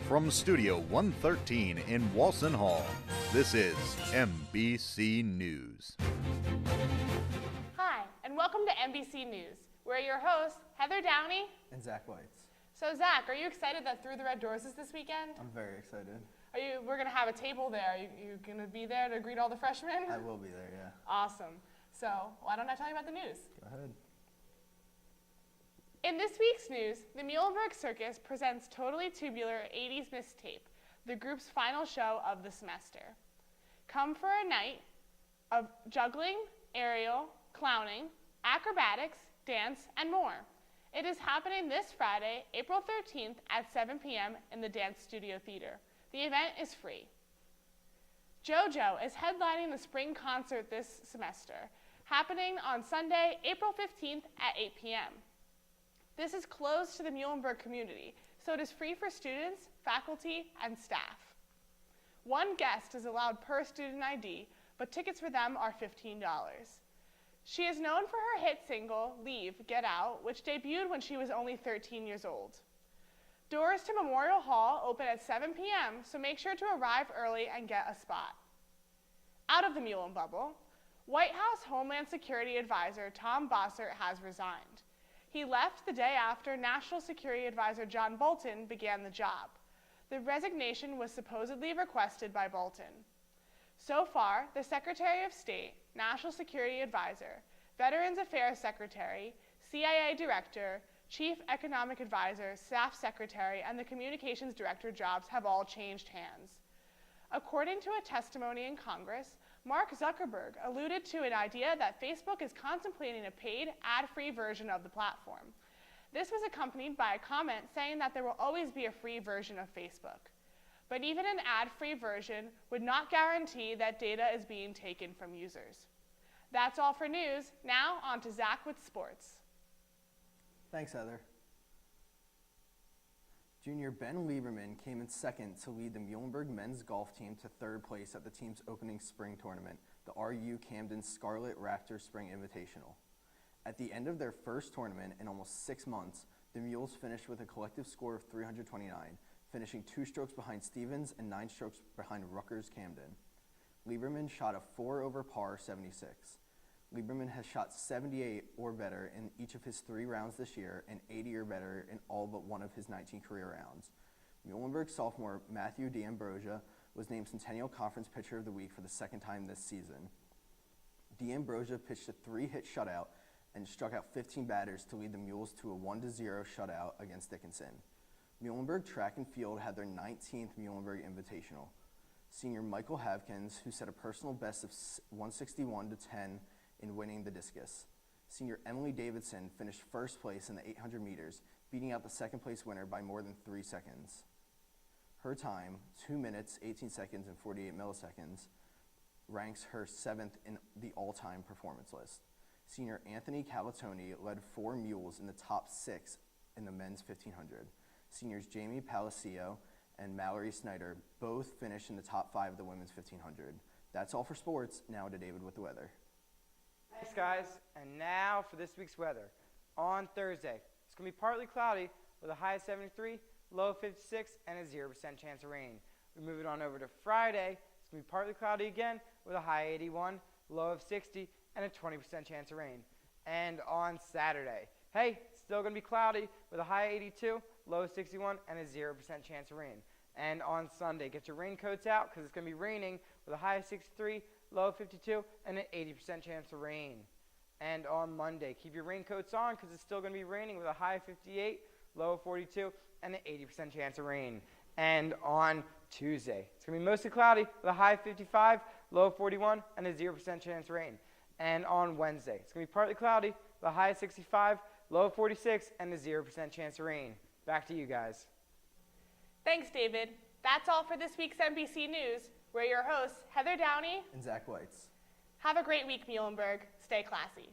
From Studio 113 in Walson Hall, this is MBC News. Hi, and welcome to MBC News. We're your hosts, Heather Downey and Zach Weitz. So Zach, are you excited that Through the Red Doors is this weekend? I'm very excited. We're going to have a table there. Are you going to be there to greet all the freshmen? I will be there, yeah. Awesome. So why don't I tell you about the news? Go ahead. In this week's news, the Muhlenberg Circus presents Totally Tubular 80s Mistape, the group's final show of the semester. Come for a night of juggling, aerial, clowning, acrobatics, dance, and more. It is happening this Friday, April 13th at 7 p.m. in the Dance Studio Theater. The event is free. JoJo is headlining the spring concert this semester, happening on Sunday, April 15th at 8 p.m. This is closed to the Muhlenberg community, so it is free for students, faculty, and staff. One guest is allowed per student ID, but tickets for them are $15. She is known for her hit single, Leave, Get Out, which debuted when she was only 13 years old. Doors to Memorial Hall open at 7 p.m., so make sure to arrive early and get a spot. Out of the Muhlen bubble, White House Homeland Security Advisor Tom Bossert has resigned. He left the day after National Security Advisor John Bolton began the job. The resignation was supposedly requested by Bolton. So far, the Secretary of State, National Security Advisor, Veterans Affairs Secretary, CIA Director, Chief Economic Advisor, Staff Secretary, and the Communications Director jobs have all changed hands. According to a testimony in Congress, Mark Zuckerberg alluded to an idea that Facebook is contemplating a paid, ad-free version of the platform. This was accompanied by a comment saying that there will always be a free version of Facebook. But even an ad-free version would not guarantee that data is being taken from users. That's all for news. Now on to Zach with sports. Thanks, Heather. Junior Ben Lieberman came in second to lead the Muhlenberg men's golf team to third place at the team's opening spring tournament, the RU Camden Scarlet Raptor Spring Invitational. At the end of their first tournament in almost 6 months, the Mules finished with a collective score of 329, finishing 2 strokes behind Stevens and 9 strokes behind Rutgers Camden. Lieberman shot a 4 over par 76. Lieberman has shot 78 or better in each of his 3 rounds this year and 80 or better in all but one of his 19 career rounds. Muhlenberg sophomore Matthew D'Ambrosia was named Centennial Conference Pitcher of the Week for the 2nd time this season. D'Ambrosia pitched a 3-hit shutout and struck out 15 batters to lead the Mules to a 1-0 shutout against Dickinson. Muhlenberg track and field had their 19th Muhlenberg Invitational. Senior Michael Havkins, who set a personal best of 161 to 10 in winning the discus. Senior Emily Davidson finished first place in the 800 meters, beating out the second place winner by more than 3 seconds. Her time, 2 minutes, 18 seconds, and 48 milliseconds, ranks her 7th in the all-time performance list. Senior Anthony Calatoni led 4 mules in the top 6 in the men's 1500. Seniors Jamie Palacio and Mallory Snyder both finished in the top 5 of the women's 1500. That's all for sports. Now to David with the weather. Thanks, guys. And now for this week's weather. On Thursday, it's going to be partly cloudy with a high of 73, low of 56, and a 0% chance of rain. We move it on over to Friday. It's going to be partly cloudy again with a high of 81, low of 60, and a 20% chance of rain. And on Saturday, hey, it's still going to be cloudy with a high of 82, low of 61, and a 0% chance of rain. And on Sunday, get your raincoats out because it's going to be raining with a high of 63, low of 52, and an 80% chance of rain. And on Monday, keep your raincoats on because it's still going to be raining with a high of 58, low of 42, and an 80% chance of rain. And on Tuesday, it's going to be mostly cloudy with a high of 55, low of 41, and a 0% chance of rain. And on Wednesday, it's going to be partly cloudy with a high of 65, low of 46, and a 0% chance of rain. Back to you guys. Thanks, David. That's all for this week's MBC News. We're your hosts, Heather Downey And Zach Weitz. Have a great week, Muhlenberg. Stay classy.